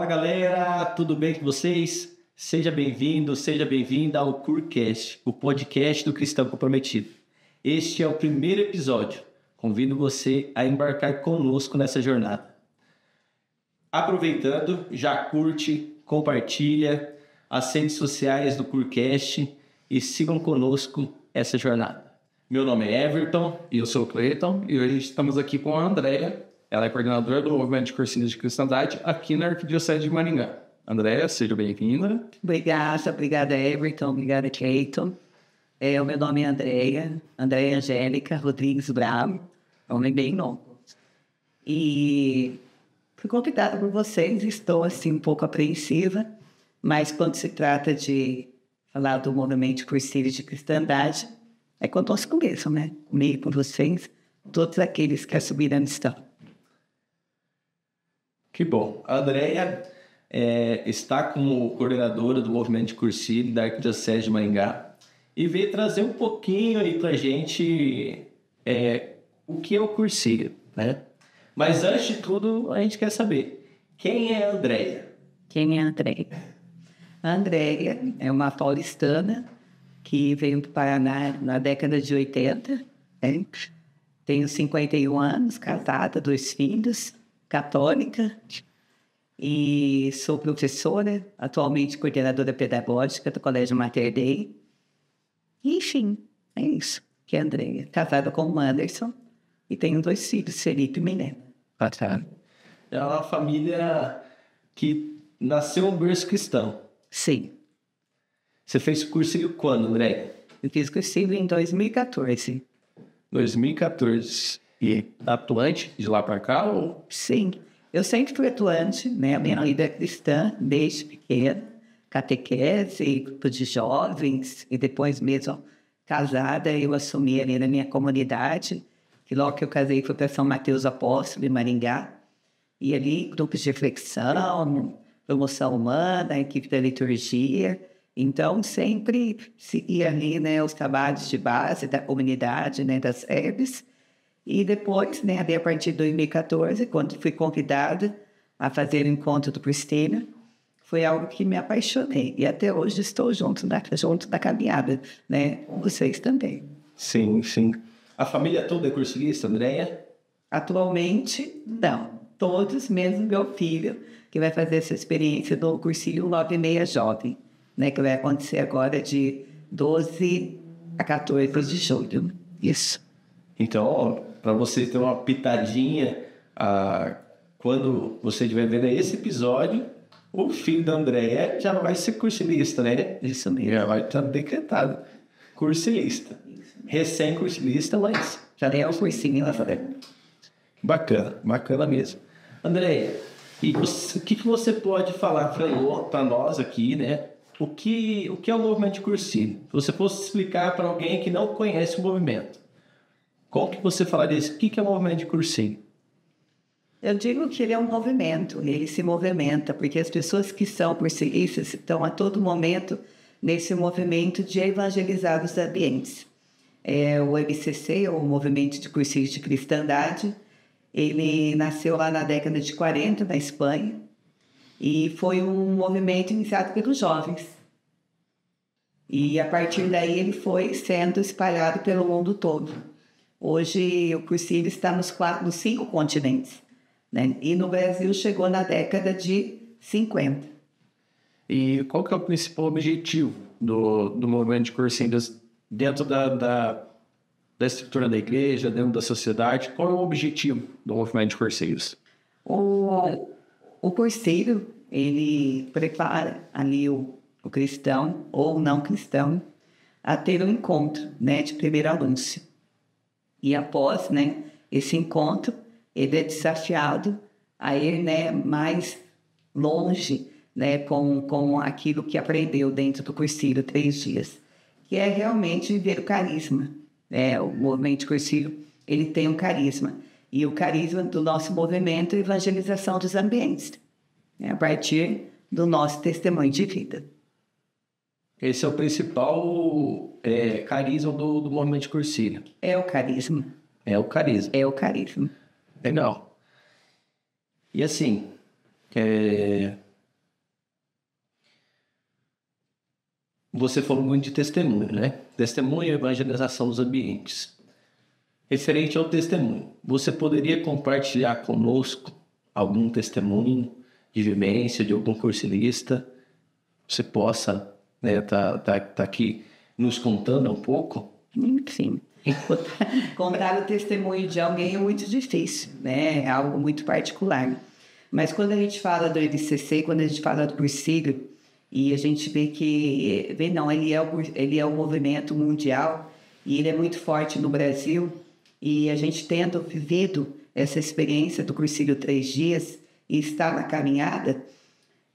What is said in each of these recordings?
galera, tudo bem com vocês? Seja bem-vindo, seja bem-vinda ao CURcast, o podcast do Cristão Comprometido. Este é o primeiro episódio. Convido você a embarcar conosco nessa jornada. Aproveitando, já curte, compartilha as redes sociais do CURcast e sigam conosco essa jornada. Meu nome é Everton. E eu sou o Cleiton, e hoje estamos aqui com a Andréia. Ela é coordenadora do Movimento de Cursinhos de Cristandade aqui na Arquidiocese de Maringá. Andréia, seja bem-vinda. Obrigada Everton, obrigada Cleiton. O meu nome é Andréia Angélica Rodrigues Bravo, é um nome bem longo. E fui convidada por vocês, estou assim um pouco apreensiva, mas quando se trata de falar do Movimento de Cursinhos de Cristandade, é quando nós começamos, né? Comigo, com vocês, todos aqueles que assumiram a missão. Que bom. A Andréia está como coordenadora do Movimento de Cursinho da Arquidiocese de Maringá e veio trazer um pouquinho aí pra gente o que é o cursinho, né? Mas antes de tudo, a gente quer saber, quem é a Andréia? Quem é a Andréia? A Andréia é uma paulistana que veio para o Paraná na década de 80. Né? Tenho 51 anos, casada, 2 filhos, católica, e sou professora, atualmente coordenadora pedagógica do Colégio Mater Dei. Enfim, é isso que é a Andréia. Casada com o Anderson e tenho 2 filhos, Felipe e Milena. É uma família que nasceu um berço cristão. Sim. Você fez o cursinho quando, Andréia? Eu fiz cursinho em 2014. 2014. E atuante de lá para cá? Ou... Sim. Eu sempre fui atuante, né? A minha vida é cristã, desde pequena. Catequese, grupo de jovens, e depois mesmo casada, eu assumi ali na minha comunidade, que logo que eu casei fui para São Mateus Apóstolo, em Maringá. E ali, grupos de reflexão, promoção humana, equipe da liturgia. Então, sempre seguia ali, né, os trabalhos de base da comunidade, né, das SEBs. E depois, né, a partir de 2014, quando fui convidada a fazer o encontro do Cristina, foi algo que me apaixonei. E até hoje estou junto da caminhada, né, com vocês também. Sim, sim. A família toda é cursilista, Andréia? Atualmente, não. Todos, mesmo meu filho, que vai fazer essa experiência do cursinho 96 Jovem, né, que vai acontecer agora de 12 a 14 de julho. Isso. Então, para você ter uma pitadinha, quando você estiver vendo esse episódio, o filho da Andréia já vai ser cursilista, né? Isso mesmo. Já vai estar decretado cursilista. Recém-cursilista, mas já é o cursinho lá fora. Bacana mesmo. Andréia, e o que você pode falar para nós aqui, né? O que é o movimento de cursinho? Se você fosse explicar para alguém que não conhece o movimento, como que você falaria isso? O que é o movimento de cursinho? Eu digo que ele é um movimento, ele se movimenta, porque as pessoas que são cursilistas estão a todo momento nesse movimento de evangelizar os ambientes. O MCC, o Movimento de Cursinhos de Cristandade, ele nasceu lá na década de 40, na Espanha, e foi um movimento iniciado pelos jovens. E a partir daí ele foi sendo espalhado pelo mundo todo. Hoje o cursinho está nos 5 continentes, né? E no Brasil chegou na década de 50. E qual que é o principal objetivo do movimento de cursinhos dentro da estrutura da igreja, dentro da sociedade? Qual é o objetivo do movimento de cursinhos? O cursinho, ele prepara ali o cristão ou não cristão a ter um encontro, né, de primeiro anúncio. E após, né, esse encontro, ele é desafiado a ir, né, mais longe, né, com aquilo que aprendeu dentro do cursinho 3 dias, que é realmente viver o carisma. O movimento de cursinho, ele tem um carisma. E o carisma do nosso movimento é a evangelização dos ambientes, né, a partir do nosso testemunho de vida. Esse é o principal carisma do movimento de cursinho. É o carisma. É o carisma. É o carisma. Legal. E assim, você falou muito de testemunho, né? Testemunho e evangelização dos ambientes. Referente ao testemunho, você poderia compartilhar conosco algum testemunho de vivência de algum cursilista? Você possa tá aqui nos contando um pouco? Enfim, contar o testemunho de alguém é muito difícil, né? É algo muito particular. Mas quando a gente fala do LCC, quando a gente fala do Cursílio, e a gente vê que... ele é um movimento mundial e ele é muito forte no Brasil, e a gente tendo vivido essa experiência do Cursílio 3 dias e estar na caminhada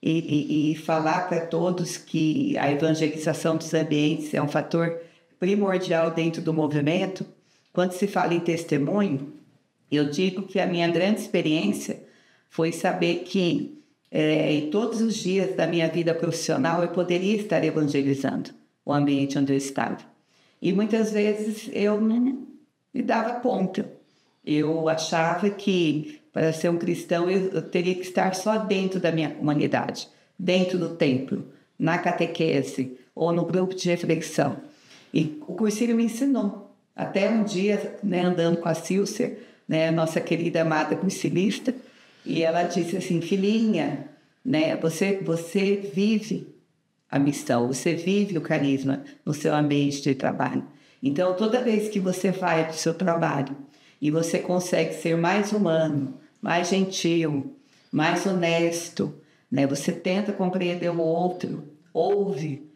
e falar para todos que a evangelização dos ambientes é um fator primordial dentro do movimento. Quando se fala em testemunho, eu digo que a minha grande experiência foi saber que em todos os dias da minha vida profissional eu poderia estar evangelizando o ambiente onde eu estava. E muitas vezes eu não me dava conta. Eu achava que para ser um cristão eu teria que estar só dentro da minha comunidade, dentro do templo, na catequese ou no grupo de reflexão. E o Cursílio me ensinou. Até um dia, andando com a Silcer, nossa querida amada cursilista, e ela disse assim: filhinha, você vive a missão, você vive o carisma no seu ambiente de trabalho. Então, toda vez que você vai para o seu trabalho e você consegue ser mais humano, mais gentil, mais honesto, você tenta compreender o outro, ouve,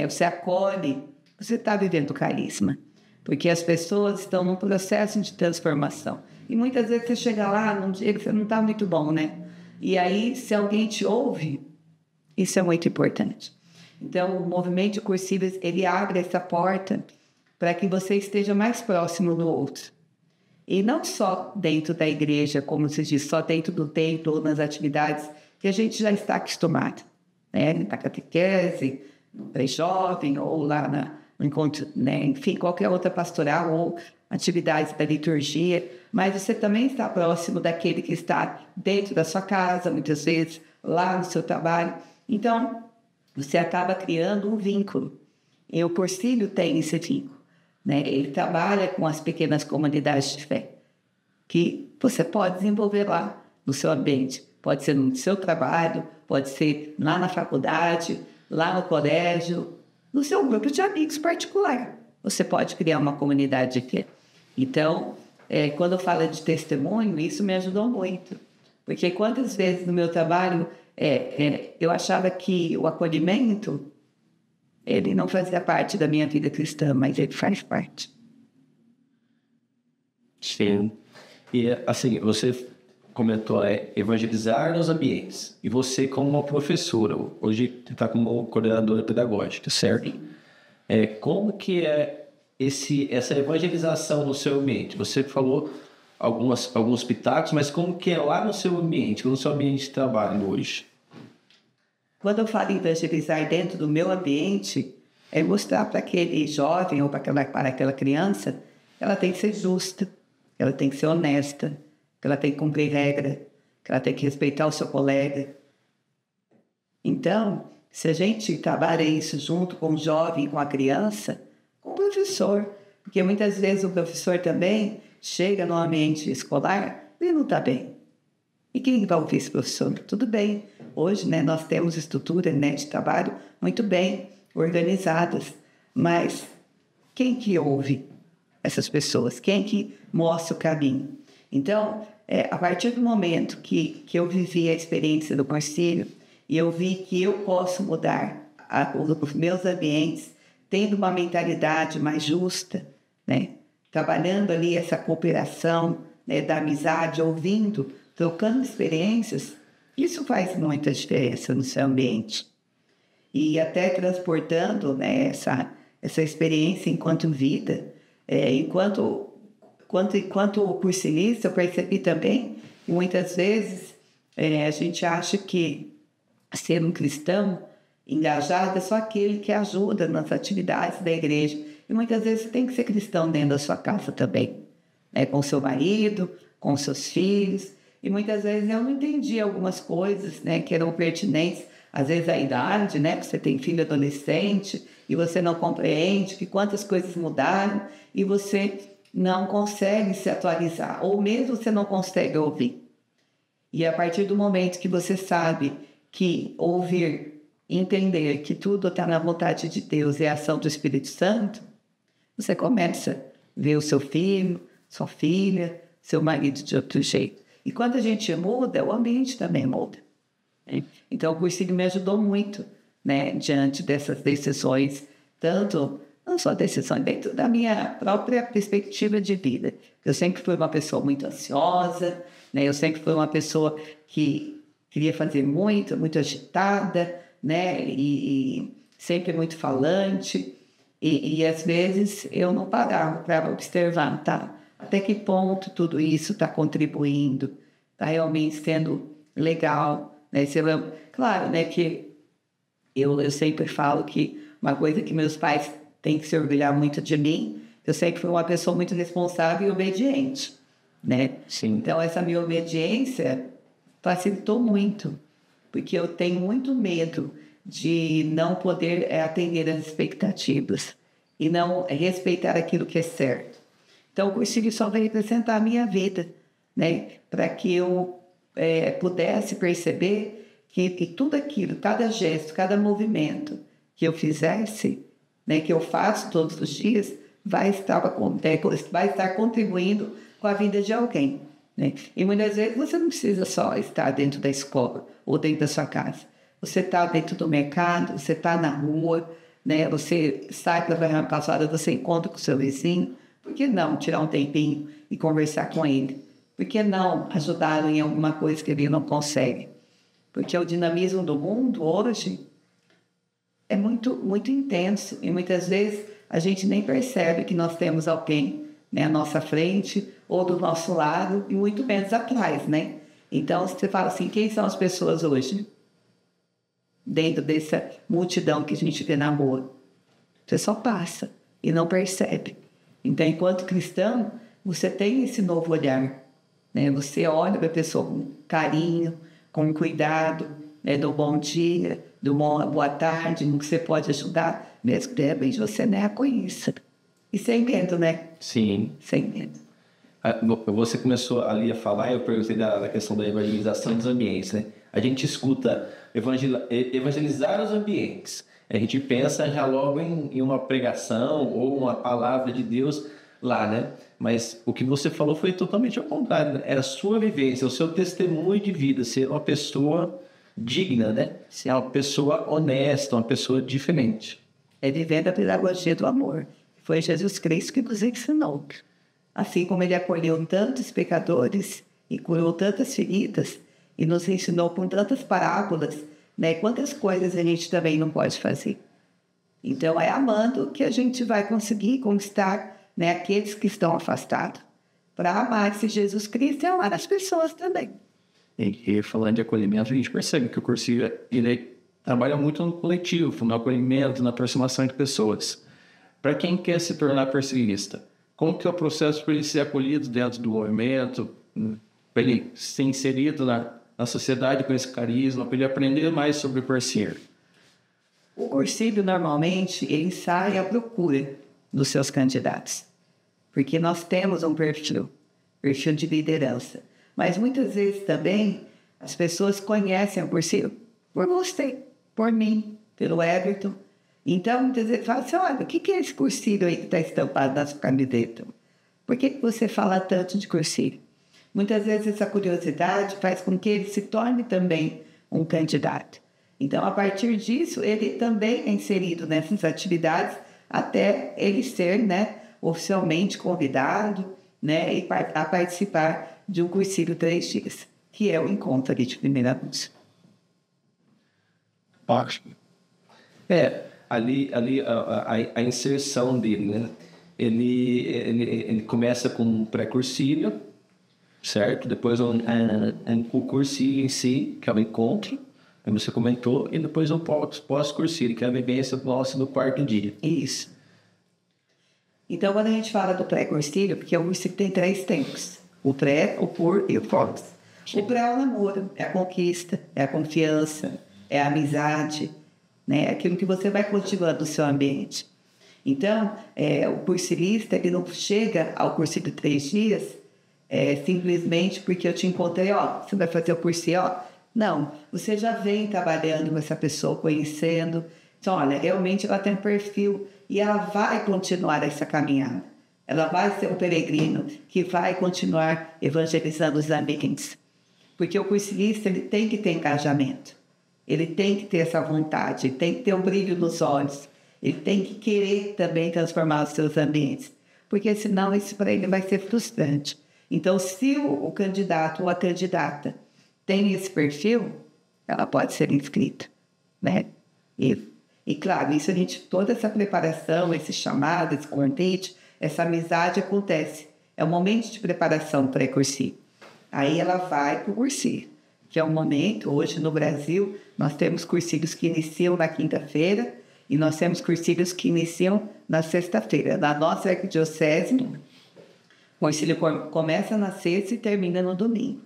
você acolhe, você está vivendo o carisma. Porque as pessoas estão num processo de transformação. E muitas vezes você chega lá num dia que você não está muito bom, E aí, se alguém te ouve, isso é muito importante. Então, o movimento de Cursílios, ele abre essa porta para que você esteja mais próximo do outro. E não só dentro da igreja, como se diz, só dentro do templo ou nas atividades que a gente já está acostumado. Na catequese, no pré-jovem, ou lá no encontro, enfim, qualquer outra pastoral ou atividades da liturgia. Mas você também está próximo daquele que está dentro da sua casa, muitas vezes, lá no seu trabalho. Então, você acaba criando um vínculo. E o Cursílio tem esse vínculo. Ele trabalha com as pequenas comunidades de fé, que você pode desenvolver lá no seu ambiente. Pode ser no seu trabalho, pode ser lá na faculdade, lá no colégio, no seu grupo de amigos particular. Você pode criar uma comunidade de fé. Então, quando eu falo de testemunho, isso me ajudou muito. Porque quantas vezes no meu trabalho eu achava que o acolhimento ele não fazia parte da minha vida cristã, mas ele faz parte. Sim. E, assim, você comentou evangelizar nos ambientes. E você, como uma professora, hoje está como coordenadora pedagógica, certo? Como que é essa evangelização no seu ambiente? Você falou alguns pitacos, mas como que é lá no seu ambiente, no seu ambiente de trabalho hoje? Quando eu falo em evangelizar dentro do meu ambiente, é mostrar para aquele jovem ou para aquela criança que ela tem que ser justa, que ela tem que ser honesta, que ela tem que cumprir regra, que ela tem que respeitar o seu colega. Então, se a gente trabalha isso junto com o jovem, com a criança, com o professor, porque muitas vezes o professor também chega no ambiente escolar e não está bem. E quem vai ouvir esse professor? Tudo bem. Hoje, nós temos estruturas de trabalho muito bem organizadas, mas quem que ouve essas pessoas? Quem que mostra o caminho? Então, a partir do momento que eu vivi a experiência do Cursílio e eu vi que eu posso mudar os meus ambientes, tendo uma mentalidade mais justa, trabalhando ali essa cooperação, da amizade, ouvindo, trocando experiências, isso faz muita diferença no seu ambiente. E até transportando essa experiência enquanto vida, enquanto cursilista, eu percebi também que muitas vezes a gente acha que ser um cristão engajado é só aquele que ajuda nas atividades da igreja. E muitas vezes tem que ser cristão dentro da sua casa também, com seu marido, com seus filhos. E muitas vezes eu não entendi algumas coisas que eram pertinentes, às vezes a idade, você tem filho adolescente, e você não compreende que quantas coisas mudaram e você não consegue se atualizar, ou mesmo você não consegue ouvir. E a partir do momento que você sabe que ouvir, entender que tudo está na vontade de Deus e a ação do Espírito Santo, você começa a ver o seu filho, sua filha, seu marido de outro jeito. E quando a gente muda, o ambiente também muda. Então, o cursinho me ajudou muito, né, diante dessas decisões, tanto, não só decisões, dentro da minha própria perspectiva de vida. Eu sempre fui uma pessoa muito ansiosa, né, eu sempre fui uma pessoa que queria fazer muito, muito agitada, né, e sempre muito falante, e às vezes eu não parava para observar, tá? Até que ponto tudo isso está contribuindo, está realmente sendo legal, né? Claro, né, que eu sempre falo que uma coisa que meus pais têm que se orgulhar muito de mim, eu sei que fui uma pessoa muito responsável e obediente, né? Sim. Então, essa minha obediência facilitou muito, porque eu tenho muito medo de não poder atender às expectativas e não respeitar aquilo que é certo. Então, o cursinho só veio acrescentar a minha vida, né? Para que eu pudesse perceber que tudo aquilo, cada gesto, cada movimento que eu fizesse, né, que eu faço todos os dias, vai estar contribuindo com a vida de alguém, né? E muitas vezes você não precisa só estar dentro da escola ou dentro da sua casa. Você está dentro do mercado, você está na rua, né? Você sai para a passada, você encontra com o seu vizinho. Por que não tirar um tempinho e conversar com ele? Por que não ajudá-lo em alguma coisa que ele não consegue? Porque o dinamismo do mundo hoje é muito, muito intenso e muitas vezes a gente nem percebe que nós temos alguém, né, à nossa frente ou do nosso lado e muito menos atrás, né? Então, você fala assim, quem são as pessoas hoje? Dentro dessa multidão que a gente vê na rua. Você só passa e não percebe. Então, enquanto cristão, você tem esse novo olhar, né? Você olha para a pessoa com carinho, com cuidado, né? Do bom dia, do boa tarde, no que você pode ajudar, mesmo que de repente você nem a conheça. E sem medo, né? Sim. Sem medo. Você começou ali a falar, eu perguntei da questão da evangelização dos ambientes, né? A gente escuta evangelizar os ambientes. A gente pensa já logo em uma pregação ou uma palavra de Deus lá, né? Mas o que você falou foi totalmente ao contrário, né? Era a sua vivência, o seu testemunho de vida, ser uma pessoa digna, né? Ser uma pessoa honesta, uma pessoa diferente. É vivendo a pedagogia do amor. Foi Jesus Cristo que nos ensinou. Assim como ele acolheu tantos pecadores e curou tantas feridas e nos ensinou com tantas parábolas, né? Quantas coisas a gente também não pode fazer. Então, é amando que a gente vai conseguir conquistar, né, aqueles que estão afastados, para amar esse Jesus Cristo e amar as pessoas também. E falando de acolhimento, a gente percebe que o cursinho ele trabalha muito no coletivo, no acolhimento, na aproximação de pessoas. Para quem quer se tornar perseguista, como que é o processo para ele ser acolhido dentro do movimento, para ele ser inserido na sociedade com esse carisma, para ele aprender mais sobre o cursinho? O cursinho, normalmente, ele sai à procura dos seus candidatos, porque nós temos um perfil de liderança. Mas muitas vezes também as pessoas conhecem o cursinho por você, por mim, pelo Everton. Então, muitas vezes fala assim, olha, o que é esse cursinho aí que está estampado na sua camiseta? Por que você fala tanto de cursinho? Muitas vezes essa curiosidade faz com que ele se torne também um candidato. Então, a partir disso, ele também é inserido nessas atividades até ele ser, né, oficialmente convidado, né, a participar de um cursinho 3 dias, que é o encontro ali de primeira vez. Ótimo. Ali a inserção dele, né? Ele começa com um pré-cursilho, certo? Depois o cursilho em si, que é o encontro, como você comentou, e depois o pós-cursilho, que é a vivência nossa no quarto dia. Isso. Então, quando a gente fala do pré-cursilho, porque o cursilho tem 3 tempos: o pré, o por e o pós. O pré é o namoro, é a conquista, é a confiança, é a amizade, né? Aquilo que você vai cultivando no seu ambiente. Então, o cursilista, ele não chega ao cursilho de 3 dias simplesmente porque eu te encontrei, você vai fazer o cursinho, Não, você já vem trabalhando com essa pessoa, conhecendo. Então, olha, realmente ela tem um perfil e ela vai continuar essa caminhada. Ela vai ser um peregrino que vai continuar evangelizando os ambientes. Porque o cursilista, ele tem que ter engajamento. Ele tem que ter essa vontade, ele tem que ter um brilho nos olhos. Ele tem que querer também transformar os seus ambientes. Porque senão isso para ele vai ser frustrante. Então, se o candidato ou a candidata tem esse perfil, ela pode ser inscrita, né? E claro, isso toda essa preparação, esse chamado, esse convite, essa amizade acontece. É um momento de preparação pré-cursinho. Aí ela vai para o cursinho, que é um momento, hoje no Brasil, nós temos cursilhos que iniciam na quinta-feira e nós temos cursilhos que iniciam na sexta-feira. Na nossa arquidiocese, o cursilho começa na sexta e termina no domingo,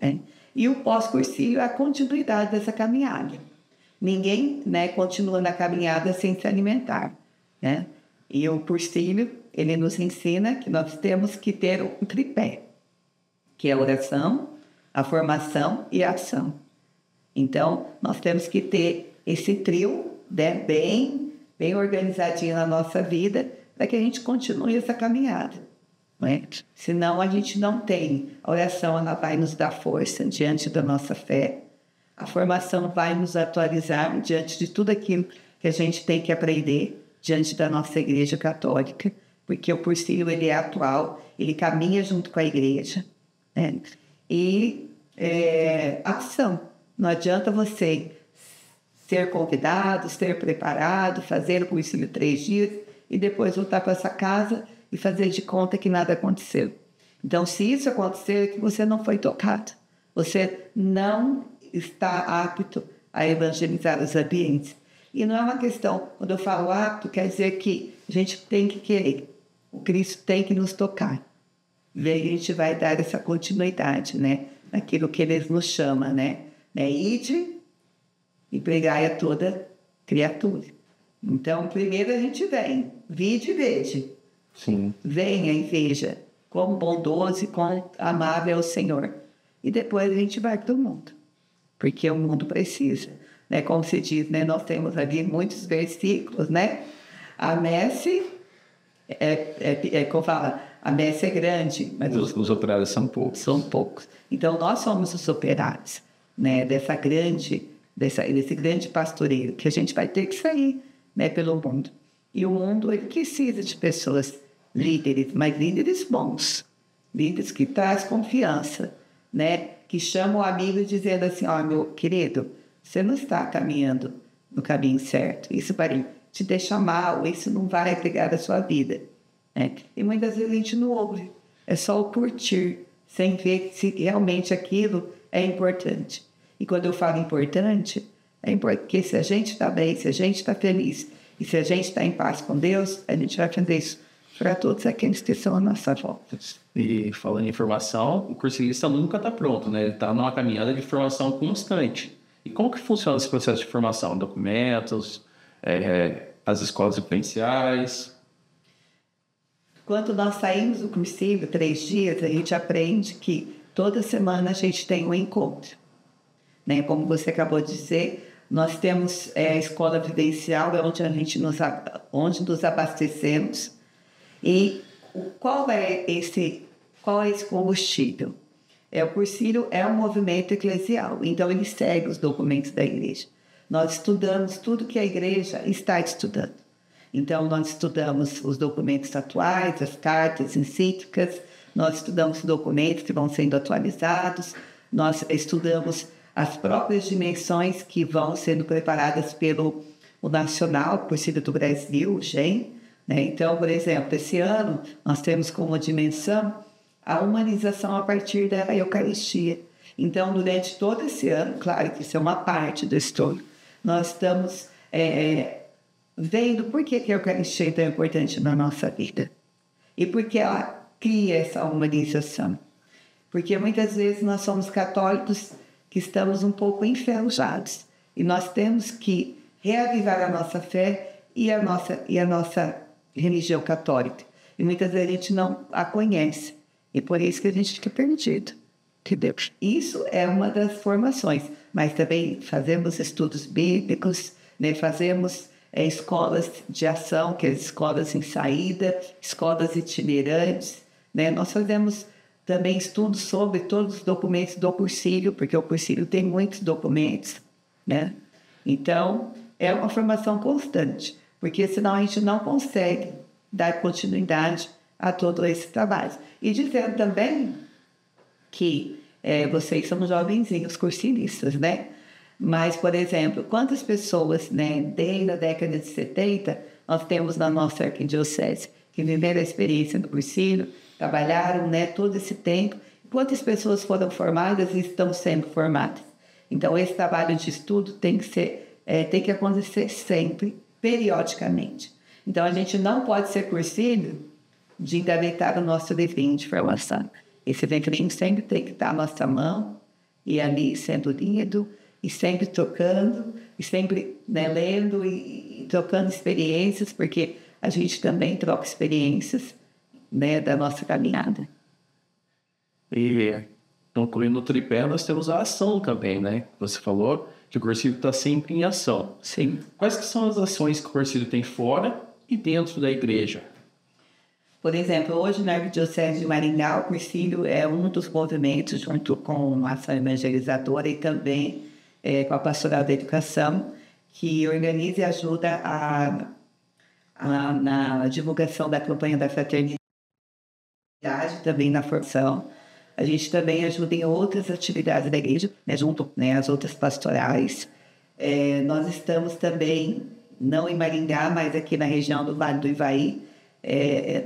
né? E o pós-cursilho é a continuidade dessa caminhada. Ninguém, né, continua na caminhada sem se alimentar, né? E o cursilho, ele nos ensina que nós temos que ter um tripé, que é a oração, a formação e a ação. Então, nós temos que ter esse trio, né, bem organizadinho na nossa vida, para que a gente continue essa caminhada, né? Senão, a gente não tem. A oração, ela vai nos dar força diante da nossa fé. A formação vai nos atualizar diante de tudo aquilo que a gente tem que aprender diante da nossa Igreja Católica, porque o cursilho, ele é atual, ele caminha junto com a Igreja, né? E ação. Não adianta você ser convidado, ser preparado, fazer o cursilho 3 dias e depois voltar para essa casa e fazer de conta que nada aconteceu. Então, se isso acontecer, é que você não foi tocado. Você não está apto a evangelizar os ambientes. E não é uma questão, quando eu falo apto, quer dizer que a gente tem que querer. O Cristo tem que nos tocar. E aí a gente vai dar essa continuidade, né? Naquilo que ele nos chama, né? Ide e pregai a toda criatura. Então, primeiro a gente vem, vide e veja. Sim. Venha e veja quão bondoso e quão amável é o Senhor. E depois a gente vai para o mundo, porque o mundo precisa, né? Como se diz, né? Nós temos ali muitos versículos, né? A messe como fala, a messe é grande, mas os operários são poucos. São poucos. Então, nós somos os operários, né? Desse grande pastoreio, que a gente vai ter que sair, né? Pelo mundo. E o mundo, ele precisa de pessoas líderes, mas líderes bons, líderes que trazem confiança, né? Que chamam o amigo dizendo assim, meu querido, você não está caminhando no caminho certo, isso vai te deixar mal, isso não vai agregar a sua vida, né? E muitas vezes a gente não ouve, é só o curtir, sem ver se realmente aquilo é importante. E quando eu falo importante, é porque se a gente está bem, se a gente está feliz, e se a gente está em paz com Deus, a gente vai fazer isso para todos aqueles que estão à nossa volta. E falando em formação, o cursilista nunca está pronto, né? Ele está numa caminhada de formação constante. E como que funciona esse processo de formação? Documentos, as escolas diferenciais? Quando nós saímos do cursilho, 3 dias, a gente aprende que toda semana a gente tem um encontro, né? Como você acabou de dizer, nós temos a escola vivencial, onde nos abastecemos. E qual é esse combustível? O cursilho é um movimento eclesial, então ele segue os documentos da igreja. Nós estudamos tudo que a igreja está estudando. Então, nós estudamos os documentos atuais, as cartas encíclicas, nós estudamos os documentos que vão sendo atualizados, nós estudamos as próprias dimensões que vão sendo preparadas pelo Nacional, Cursilho do Brasil, o GEM, né? Então, por exemplo, esse ano nós temos como dimensão a humanização a partir da Eucaristia. Então, durante todo esse ano, claro que isso é uma parte do estudo, nós estamos vendo por que a Eucaristia é tão importante na nossa vida e por que ela cria essa humanização. Porque muitas vezes nós somos católicos que estamos um pouco enferrujados e nós temos que reavivar a nossa fé e a nossa religião católica. E muitas vezes a gente não a conhece. E por isso que a gente fica perdido. Entendeu? Isso é uma das formações. Mas também fazemos estudos bíblicos, né? Fazemos escolas de ação, que é escolas em saída, escolas itinerantes, né? Nós fazemos também estudos sobre todos os documentos do Cursilho, porque o Cursilho tem muitos documentos, né? Então, é uma formação constante, porque senão a gente não consegue dar continuidade a todo esse trabalho. E dizendo também que vocês são jovenzinhos cursilistas, né? Mas, por exemplo, quantas pessoas, né, desde a década de 70, nós temos na nossa arquidiocese que viveram a experiência do cursilho, trabalharam, né, todo esse tempo. Quantas pessoas foram formadas e estão sendo formadas? Então, esse trabalho de estudo tem que acontecer sempre, periodicamente. Então, a gente não pode ser cursilho de engavetar o nosso livrinho de formação. Esse livrinho sempre tem que estar à nossa mão e ali sendo lido, e sempre trocando, e sempre, né, lendo e trocando experiências, porque a gente também troca experiências, né, da nossa caminhada. E, concluindo o tripé, nós temos a ação também, né? Você falou que o Cursilho está sempre em ação. Sim. Quais que são as ações que o Cursilho tem fora e dentro da igreja? Por exemplo, hoje na Arquidiocese de Maringá, o Cursilho é um dos movimentos, junto com a ação evangelizadora e também com a Pastoral da Educação, que organiza e ajuda na divulgação da campanha da fraternidade, também na formação. A gente também ajuda em outras atividades da igreja, né, junto, né, às outras pastorais. Nós estamos também, não em Maringá, mas aqui na região do Vale do Ivaí,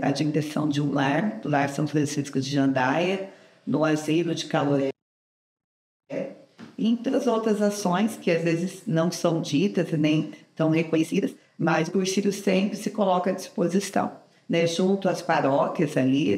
a direção de um lar, do Lar São Francisco de Jandaia, no asilo de Caloré, e entre as outras ações que às vezes não são ditas nem tão reconhecidas, mas o Cursilho sempre se coloca à disposição, né, junto às paróquias ali,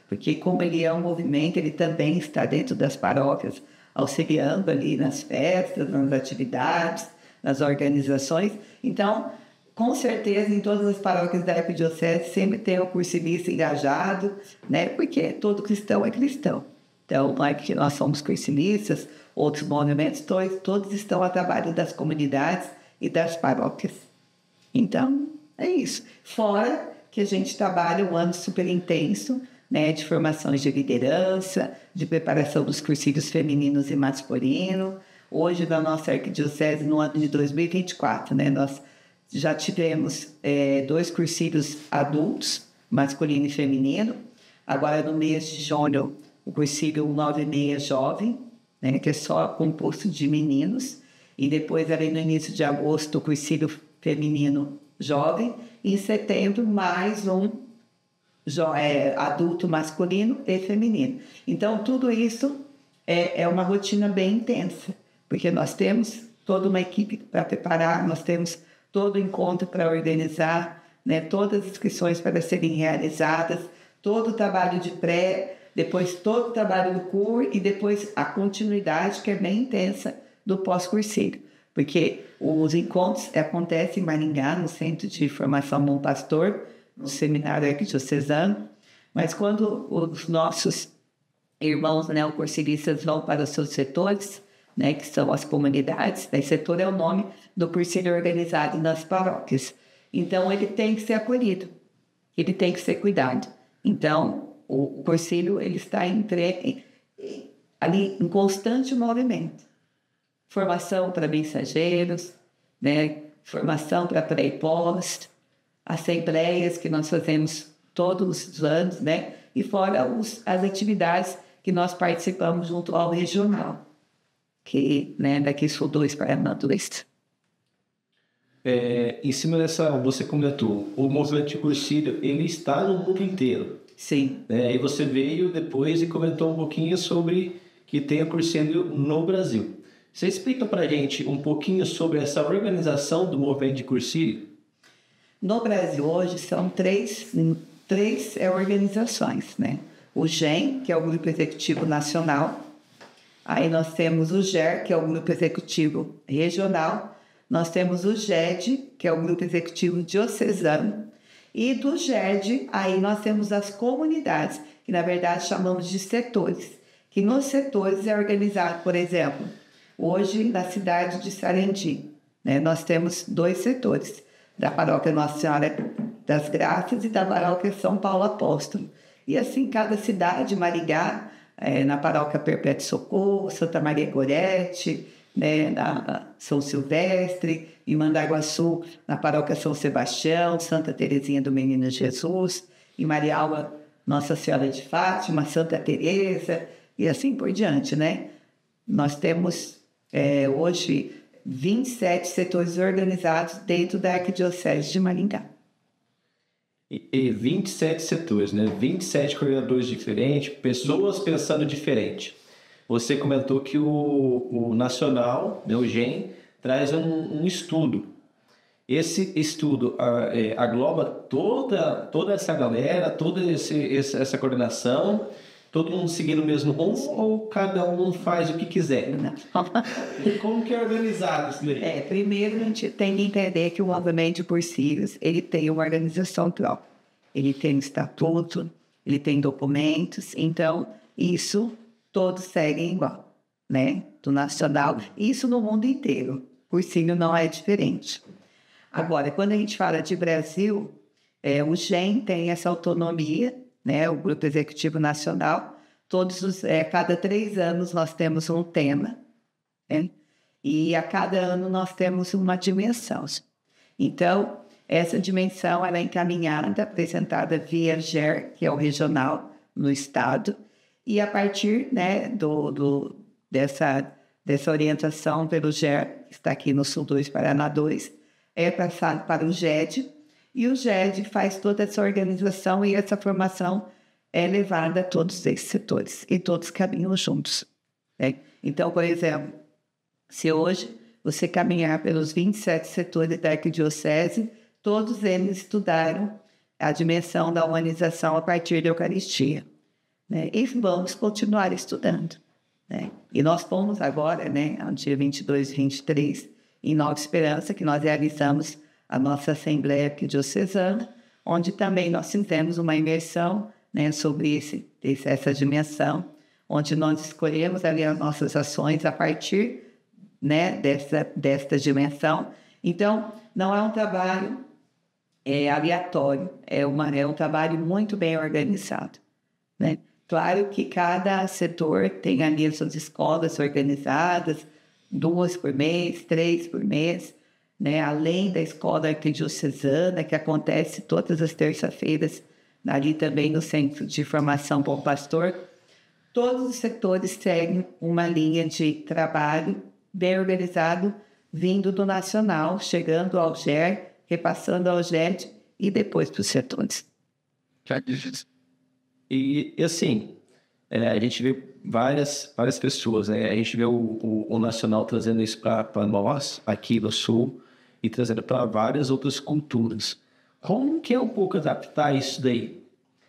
porque como ele é um movimento, ele também está dentro das paróquias, auxiliando ali nas festas, nas atividades, nas organizações. Então, com certeza, em todas as paróquias da Arquidiocese sempre tem um cursilista engajado, né, porque todo cristão é cristão. Então, não é que nós somos cursilistas, outros movimentos, todos estão a trabalho das comunidades e das paróquias. Então, é isso. Fora que a gente trabalha um ano super intenso, né, de formações de liderança, de preparação dos cursilhos femininos e masculinos. Hoje, na nossa arquidiocese, no ano de 2024, né, nós já tivemos 2 cursilhos adultos, masculino e feminino. Agora, no mês de junho, o cursilho 96 jovem, né, que é só composto de meninos. E depois, ali no início de agosto, o cursilho feminino jovem. E em setembro, mais um adulto masculino e feminino. Então, tudo isso é uma rotina bem intensa, porque nós temos toda uma equipe para preparar, nós temos todo o encontro para organizar, né, todas as inscrições para serem realizadas, todo o trabalho de pré, depois todo o trabalho do CUR e depois a continuidade, que é bem intensa, do pós-cursilho. Porque os encontros acontecem em Maringá, no Centro de Formação Bom Pastor, no Seminário Arquidiocesano, mas quando os nossos irmãos, né, os cursilistas, vão para os seus setores, né, que são as comunidades, né, setor é o nome do cursilho organizado nas paróquias. Então, ele tem que ser acolhido, ele tem que ser cuidado. Então, o cursilho ele está ali em constante movimento. Formação para mensageiros, né, formação para pré e pós, assembleias que nós fazemos todos os anos, né, e fora as atividades que nós participamos junto ao regional, que, né, daqui Sul 2 para Armandurista. Em cima dessa, você comentou, o movimento de cursilho, ele está no mundo inteiro. Sim. E você veio depois e comentou um pouquinho sobre que tem a cursilho no Brasil. Você explica para a gente um pouquinho sobre essa organização do movimento de cursilho? No Brasil, hoje, são três organizações, né? O GEM, que é o Grupo Executivo Nacional. Aí nós temos o GER, que é o Grupo Executivo Regional. nós temos o GED, que é o Grupo Executivo Diocesano, e do GED, aí nós temos as comunidades, que na verdade chamamos de setores, que nos setores é organizado, por exemplo, hoje na cidade de Sarandi, né, nós temos 2 setores, da Paróquia Nossa Senhora das Graças e da Paróquia São Paulo Apóstolo. E assim, cada cidade, Maringá, na Paróquia Perpétuo Socorro, Santa Maria Gorete, né, na São Silvestre, em Mandaguaçu, na Paróquia São Sebastião, Santa Terezinha do Menino Jesus, em Marialva, Nossa Senhora de Fátima, Santa Teresa, e assim por diante, né? Nós temos hoje 27 setores organizados dentro da Arquidiocese de Maringá. E 27 setores, né? 27 coordenadores diferentes, pessoas pensando diferente. Você comentou que o Nacional, né, o GEM, traz um estudo. Esse estudo agloba toda essa galera, toda essa coordenação, todo mundo seguindo o mesmo rumo, ou cada um faz o que quiser? Como que é organizado isso daí? Primeiro a gente tem que entender que o movimento de cursivos, ele tem uma organização própria. Ele tem estatuto, ele tem documentos, então isso todos seguem igual, né? Do nacional, isso no mundo inteiro. O cursinho não é diferente. Agora, quando a gente fala de Brasil, o GEM tem essa autonomia, né? O Grupo Executivo Nacional, cada 3 anos nós temos um tema, né? E a cada ano nós temos uma dimensão. Então, essa dimensão ela é encaminhada, apresentada via GER, que é o regional no estado, e a partir, né, dessa orientação pelo GER, que está aqui no Sul 2, Paraná 2, é passado para o GED, e o GED faz toda essa organização e essa formação é levada a todos esses setores, e todos caminham juntos, né? Então, por exemplo, se hoje você caminhar pelos 27 setores da Arquidiocese, todos eles estudaram a dimensão da humanização a partir da Eucaristia, né? E vamos continuar estudando, né? E nós fomos agora, né, no dia 22 e 23, em Nova Esperança, que nós realizamos a nossa Assembleia Arquidiocesana, onde também nós fizemos uma imersão, né, sobre essa dimensão, onde nós escolhemos ali as nossas ações a partir, né, desta dimensão. Então, não é um trabalho aleatório, é um trabalho muito bem organizado, né? Claro que cada setor tem ali as suas escolas organizadas, 2 por mês, 3 por mês, né? Além da escola arquidiocesana, que acontece todas as terças-feiras, ali também no Centro de Formação Bom Pastor, todos os setores seguem uma linha de trabalho bem organizado, vindo do Nacional, chegando ao GER, repassando ao GED e depois para os setores. E assim, a gente vê várias pessoas, né? A gente vê o Nacional trazendo isso para nós, aqui no Sul, e trazendo para várias outras culturas. Como que é um pouco adaptar isso daí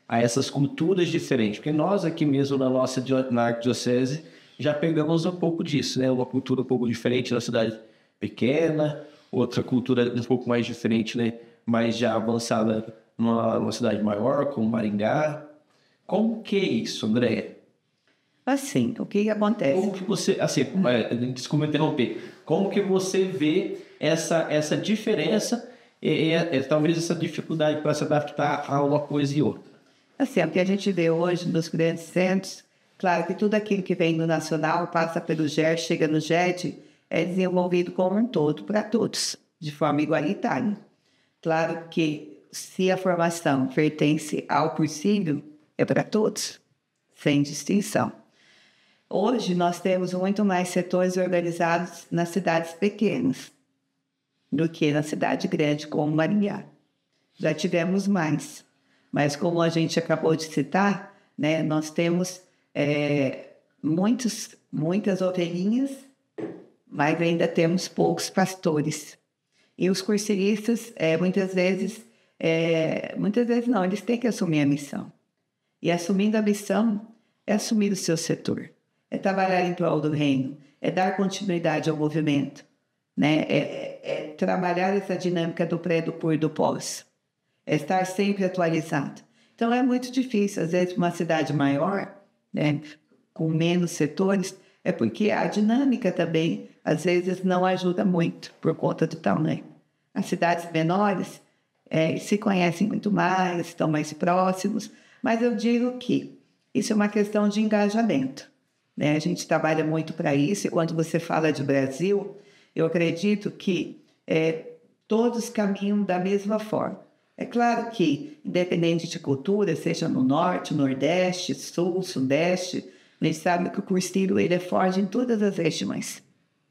a essas culturas diferentes? Porque nós aqui mesmo na Arquidiocese já pegamos um pouco disso, né? Uma cultura um pouco diferente na cidade pequena, outra cultura um pouco mais diferente, né? Mais já avançada numa cidade maior, como Maringá. Como que é isso, Andréia? Assim, o que acontece? Como que você, assim, desculpa interromper, como que você vê essa diferença e talvez essa dificuldade para se adaptar a uma coisa e outra? Assim, o que a gente vê hoje nos grandes centros, claro que tudo aquilo que vem do Nacional passa pelo GER, chega no GED, é desenvolvido como um todo para todos, de forma igualitária. Claro que se a formação pertence ao cursinho, é para todos, sem distinção. Hoje nós temos muito mais setores organizados nas cidades pequenas do que na cidade grande, como Maringá. Já tivemos mais, mas como a gente acabou de citar, né, nós temos muitas ovelhinhas, mas ainda temos poucos pastores. E os cursilistas, muitas vezes não, eles têm que assumir a missão. E assumindo a missão, é assumir o seu setor, é trabalhar em prol do reino, é dar continuidade ao movimento, né? É trabalhar essa dinâmica do pré, do por e do pós. É estar sempre atualizado. Então, é muito difícil. Às vezes, uma cidade maior, né, com menos setores, é porque a dinâmica também, às vezes, não ajuda muito por conta do tamanho. As cidades menores se conhecem muito mais, estão mais próximos, mas eu digo que isso é uma questão de engajamento, né? A gente trabalha muito para isso, e quando você fala de Brasil, eu acredito que todos caminham da mesma forma. É claro que, independente de cultura, seja no norte, nordeste, sul, sudeste, a gente sabe que o cursinho ele é forte em todas as regiões,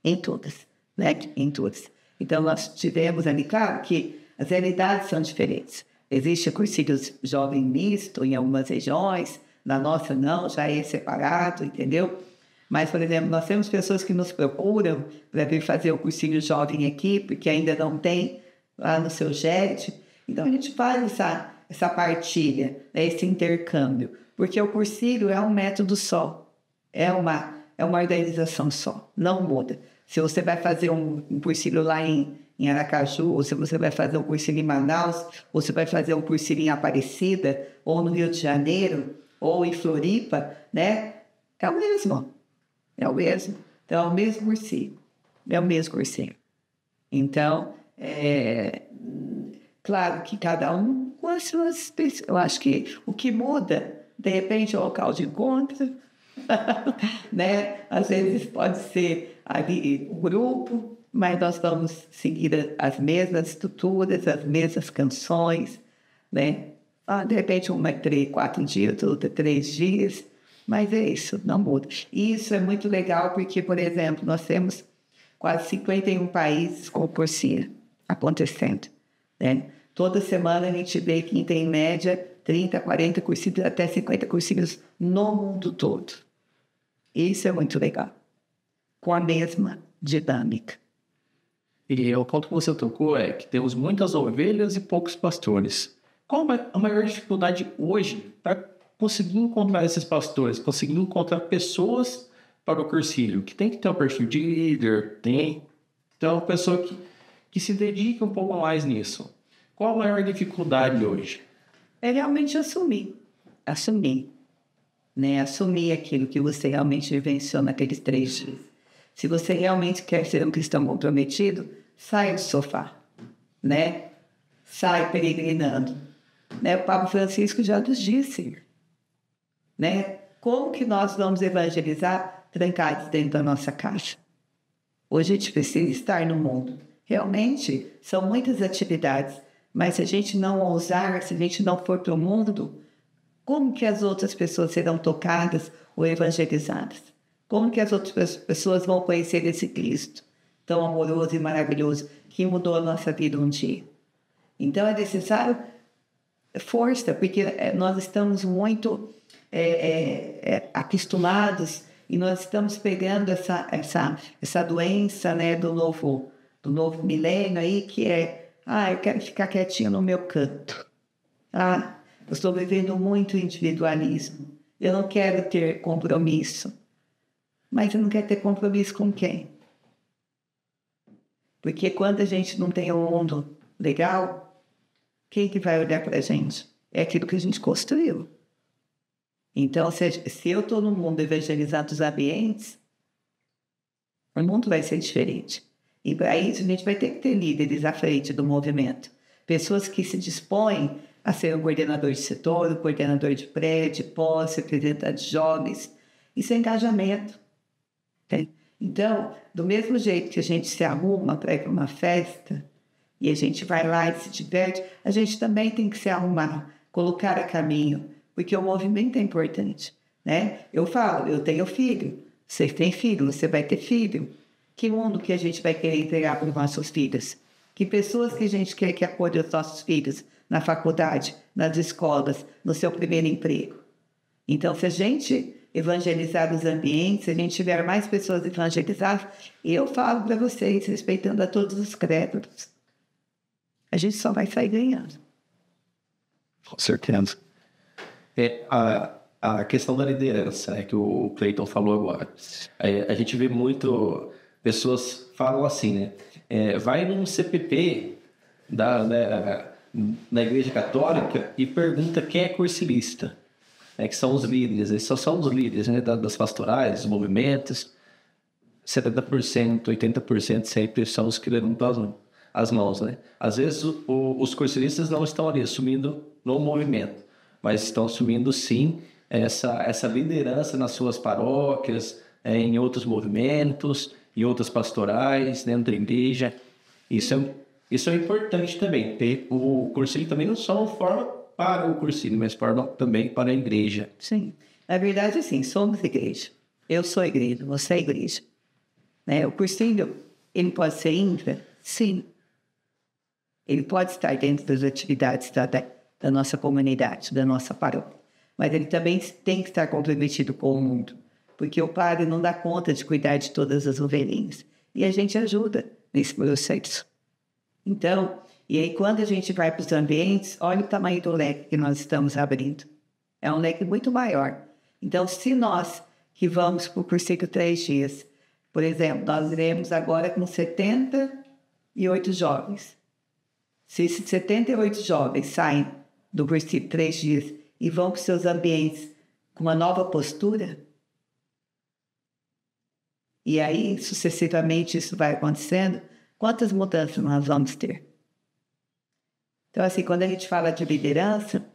em todas, né? Em todas. Então, nós tivemos ali, claro que as realidades são diferentes. Existe cursinho jovem misto em algumas regiões, na nossa não, já é separado, entendeu? Mas, por exemplo, nós temos pessoas que nos procuram para vir fazer o cursinho jovem aqui, porque ainda não tem lá no seu JET. Então, a gente faz essa partilha, né, esse intercâmbio, porque o cursinho é um método só, é uma organização só, não muda. Se você vai fazer um cursinho lá em Aracaju, ou se você vai fazer um cursinho em Manaus, ou se vai fazer um cursinho em Aparecida, ou no Rio de Janeiro, ou em Floripa, né? É o mesmo. É o mesmo. Então, é o mesmo cursinho. É o mesmo cursinho. Então, claro que cada um com as suas... Eu acho que o que muda, de repente, é o local de encontro, né? Às vezes pode ser ali o grupo, mas nós vamos seguir as mesmas estruturas, as mesmas canções, né? De repente, uma é 4 dias, outra 3 dias, mas é isso, não muda. E isso é muito legal porque, por exemplo, nós temos quase 51 países com cursinho acontecendo, né? Toda semana a gente vê que tem, em média, 30, 40 cursinhos, até 50 cursinhos no mundo todo. Isso é muito legal, com a mesma dinâmica. E o ponto que você tocou é que temos muitas ovelhas e poucos pastores. Qual é a maior dificuldade hoje para conseguir encontrar esses pastores, conseguir encontrar pessoas para o cursilho? Que tem que ter um perfil de líder, tem. Então, uma pessoa que se dedique um pouco mais nisso. Qual a maior dificuldade hoje? É realmente assumir, né? Assumir aquilo que você realmente vivenciou naqueles 3 dias. Se você realmente quer ser um cristão comprometido, sai do sofá, né? Sai peregrinando. Né? O Papa Francisco já nos disse, né? Como que nós vamos evangelizar trancados dentro da nossa casa? Hoje a gente precisa estar no mundo. Realmente, são muitas atividades, mas se a gente não ousar, se a gente não for para o mundo, como que as outras pessoas serão tocadas ou evangelizadas? Como que as outras pessoas vão conhecer esse Cristo tão amoroso e maravilhoso que mudou a nossa vida um dia? Então, é necessário força, porque nós estamos muito acostumados e nós estamos pegando essa doença, né, do novo milênio aí, que eu quero ficar quietinho no meu canto. Eu estou vivendo muito individualismo. Eu não quero ter compromisso. Mas eu não quero ter compromisso com quem? Porque quando a gente não tem um mundo legal, quem que vai olhar para a gente? É aquilo que a gente construiu. Então, se eu estou no mundo evangelizando os ambientes, o mundo vai ser diferente. E para isso a gente vai ter que ter líderes à frente do movimento. Pessoas que se dispõem a ser um coordenador de setor, um coordenador de prédio, pós, representante de jovens. Isso é engajamento. Então, do mesmo jeito que a gente se arruma para ir para uma festa e a gente vai lá e se diverte, a gente também tem que se arrumar, colocar a caminho, porque o movimento é importante, né? Eu falo, eu tenho filho, você tem filho, você vai ter filho. Que mundo que a gente vai querer entregar para os nossos filhos? Que pessoas que a gente quer que acolham os nossos filhos na faculdade, nas escolas, no seu primeiro emprego? Então, se a gente evangelizar os ambientes, se a gente tiver mais pessoas evangelizadas, eu falo para vocês, respeitando a todos os créditos, a gente só vai sair ganhando. Com certeza. A questão da liderança, né, que o Cleiton falou agora. A gente vê muito... Pessoas falam assim, né? vai num CPP da Igreja Católica e pergunta quem é cursilista, que são os líderes. Eles só são os líderes, né, das pastorais, dos movimentos. 70%, 80% sempre são os que levantam as mãos, né? Às vezes os cursilistas não estão ali assumindo no movimento, mas estão assumindo sim essa liderança nas suas paróquias, em outros movimentos, em outras pastorais, dentro da igreja. Isso é importante também. O cursilho também não só forma para o cursilho, mas forma também para a igreja. Sim. Na verdade, sim, somos igreja. Eu sou igreja, você é igreja. Né? O cursilho, ele pode ser infra? Sim. Ele pode estar dentro das atividades da nossa comunidade, da nossa paróquia. Mas ele também tem que estar comprometido com o mundo. Porque o padre não dá conta de cuidar de todas as ovelhinhas. E a gente ajuda nesse processo. Então, e aí quando a gente vai para os ambientes, olha o tamanho do leque que nós estamos abrindo. É um leque muito maior. Então, se nós que vamos para o cursilho 3 dias, por exemplo, nós iremos agora com 78 jovens. Se esses 78 jovens saem do cursilho 3 dias e vão para os seus ambientes com uma nova postura, e aí, sucessivamente, isso vai acontecendo, quantas mudanças nós vamos ter? Então, assim, quando a gente fala de liderança,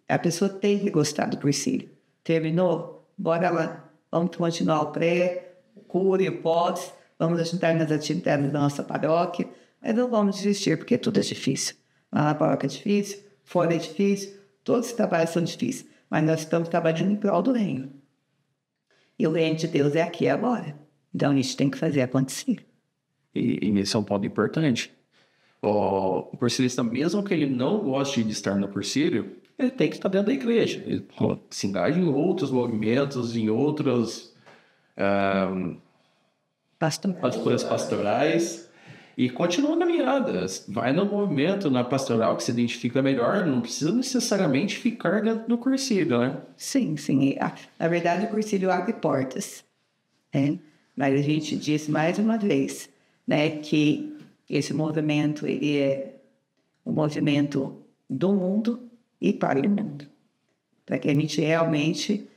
a pessoa tem que gostar do cursilho. Terminou? Bora lá. Vamos continuar o pré, o cura e o pós, vamos ajudar nas atividades da nossa paróquia, mas não vamos desistir, porque tudo é difícil. Lá na paróquia é difícil, fora é difícil, todos os trabalhos são difíceis, mas nós estamos trabalhando em prol do reino. E o reino de Deus é aqui e agora. Então, a gente tem que fazer acontecer. E esse é um ponto importante. O cursilista, mesmo que ele não goste de estar no cursilho, ele tem que estar dentro da igreja. Ele se engaja em outros movimentos, em outras pastoras pastorais e continua a caminhada. Vai no movimento, na pastoral que se identifica melhor, não precisa necessariamente ficar dentro do cursilho, né? Sim, sim. Na verdade, o cursilho abre portas. Né? Mas a gente diz mais uma vez, né, que esse movimento ele é um movimento do mundo e para o mundo. Para que a gente realmente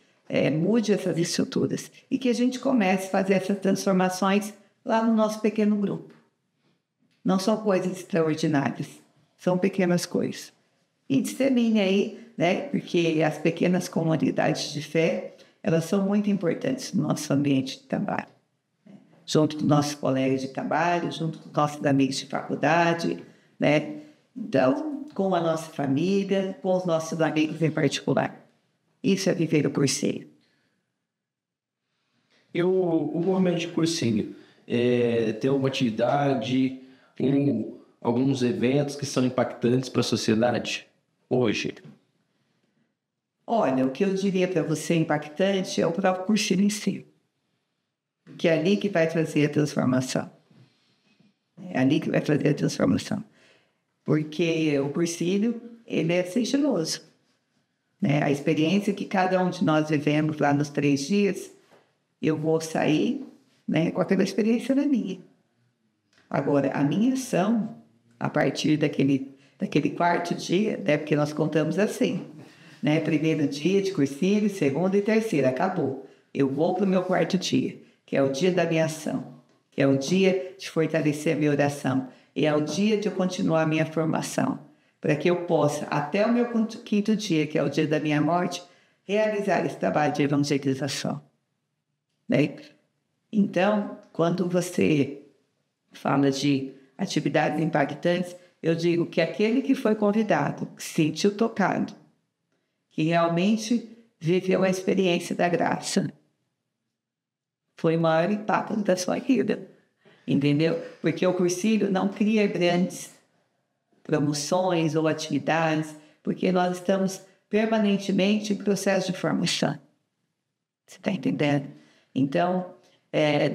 mude essas estruturas e que a gente comece a fazer essas transformações lá no nosso pequeno grupo. Não são coisas extraordinárias, são pequenas coisas. E dissemine aí, né, porque as pequenas comunidades de fé, elas são muito importantes no nosso ambiente de trabalho. Junto dos nossos colegas de trabalho, junto com nossos amigos de faculdade, né? Então, com a nossa família, com os nossos amigos em particular. Isso é viver o cursilho. E o movimento de cursilho tem uma atividade, alguns eventos que são impactantes para a sociedade hoje? Olha, o que eu diria para você impactante é o próprio cursilho em si. Que é ali que vai trazer a transformação. É ali que vai trazer a transformação. Porque o cursilho, ele é sigiloso. Né? A experiência que cada um de nós vivemos lá nos 3 dias, eu vou sair, né, com aquela experiência da minha. Agora, a minha ação, a partir daquele 4º dia, né, porque nós contamos assim, né, 1º dia de cursilho, 2º e 3º, acabou. Eu vou para o meu 4º dia, que é o dia da minha ação, que é o dia de fortalecer a minha oração, e é o dia de eu continuar a minha formação, para que eu possa, até o meu 5º dia, que é o dia da minha morte, realizar esse trabalho de evangelização. Né? Então, quando você fala de atividades impactantes, eu digo que aquele que foi convidado, que se sentiu tocado, que realmente viveu a experiência da graça, foi o maior impacto da sua vida, entendeu? Porque o cursilho não cria grandes promoções ou atividades, porque nós estamos permanentemente em processo de formação. Você está entendendo? Então,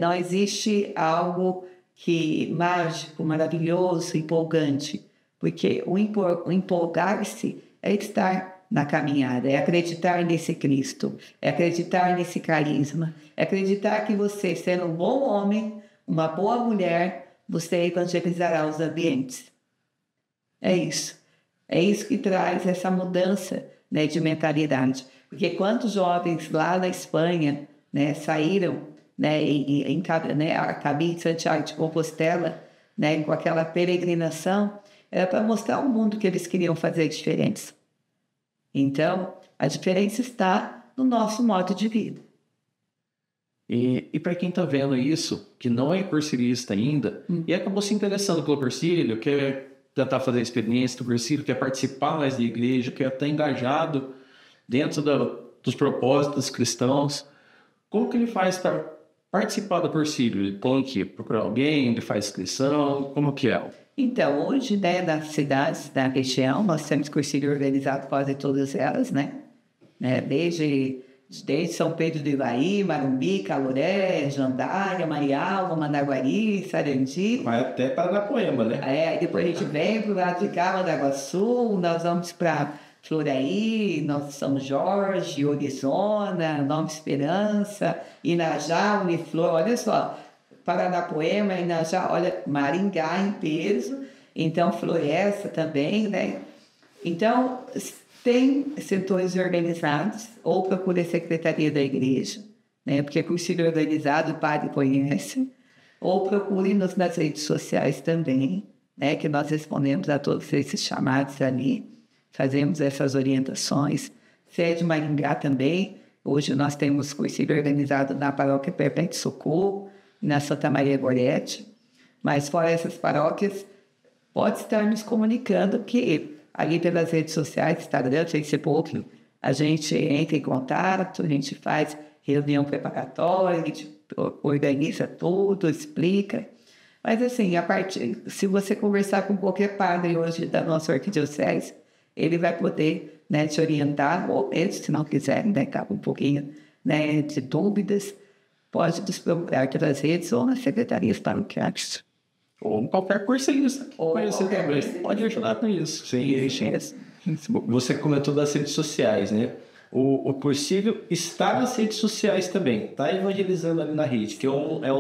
não existe algo que mágico, maravilhoso, empolgante, porque o empolgar-se é estar na caminhada, é acreditar nesse Cristo, é acreditar nesse carisma, é acreditar que você, sendo um bom homem, uma boa mulher, você evangelizará os ambientes. É isso. É isso que traz essa mudança, né, de mentalidade. Porque quantos jovens lá na Espanha, né, saíram, né, a caminho de Santiago de Compostela, né, com aquela peregrinação, era para mostrar ao mundo que eles queriam fazer diferença. Então, a diferença está no nosso modo de vida. E para quem está vendo isso, que não é cursivista ainda, e acabou se interessando pelo cursilho, quer tentar fazer a experiência do cursilho, quer participar mais da igreja, quer estar engajado dentro dos propósitos cristãos, como que ele faz para participar do cursilho? Ele tem que procurar alguém, ele faz inscrição, como que é? Então, hoje, né, nas cidades da região, nós temos cursilho organizado quase todas elas, né? Desde São Pedro do Ivaí, Marumbi, Caloré, Jandaia, Marialva, Managuari, Sarandi. Vai até Paranapoema, né? Aí depois a gente vem para o lado de cá, Mandaguaçu, nós vamos para Floraí, São Jorge, Orizona, Nova Esperança, Inajá, Uniflor, olha só, Paranapoema, Inajá, olha, Maringá em peso, então Floresta também, né? Então, tem setores organizados, ou procura a secretaria da igreja, né? Porque cursilho organizado o padre conhece, ou procure-nos nas redes sociais também, né? Que nós respondemos a todos esses chamados ali, fazemos essas orientações. Sede Maringá também, hoje nós temos cursilho organizado na paróquia Perpétuo Socorro, na Santa Maria Gorete, mas fora essas paróquias, pode estar nos comunicando que ali pelas redes sociais, Instagram, Facebook, a gente entra em contato, a gente faz reunião preparatória, a gente organiza tudo, explica. Mas assim, se você conversar com qualquer padre hoje da nossa arquidiocese, ele vai poder, né, te orientar, ou mesmo, se não quiser, né, cabe um pouquinho, né, de dúvidas, pode nos procurar pelas redes ou nas secretarias paroquiais. Ou qualquer cursilista. Pode ajudar com isso. Sim. Você comentou das redes sociais, né? O cursilho está nas redes sociais também, está evangelizando ali na rede, que é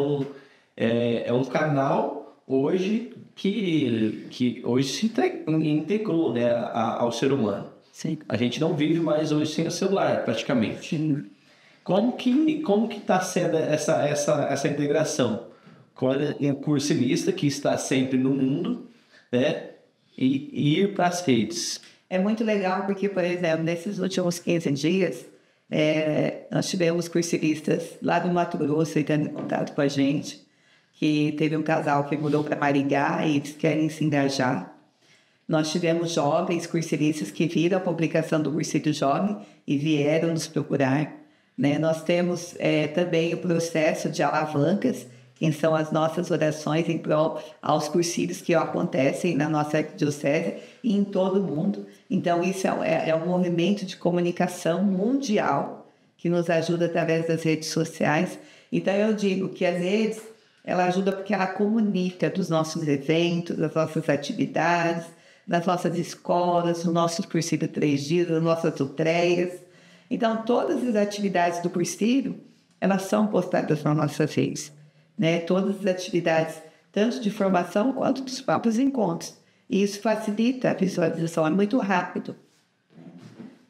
um canal hoje que hoje se integrou, né, ao ser humano. Sim. A gente não vive mais hoje sem o celular, praticamente. Sim. Como que está sendo essa integração com o cursilista que está sempre no mundo, né, e ir para as redes? É muito legal porque, por exemplo, nesses últimos 15 dias, nós tivemos cursilistas lá do Mato Grosso entrando em contato com a gente, que teve um casal que mudou para Maringá e eles querem se engajar. Nós tivemos jovens cursilistas que viram a publicação do Cursilho Jovem e vieram nos procurar, né? Nós temos também o processo de alavancas, que são as nossas orações em prol aos cursilhos que acontecem na nossa arquidiocese e em todo o mundo. Então, isso é um movimento de comunicação mundial que nos ajuda através das redes sociais. Então, eu digo que as redes, ela ajuda porque ela comunica dos nossos eventos, das nossas atividades, das nossas escolas, do nosso cursilho 3 dias, das nossas utreias. Então, todas as atividades do cursilho, elas são postadas nas nossas redes, né? Todas as atividades, tanto de formação quanto dos próprios encontros. E isso facilita a visualização, é muito rápido.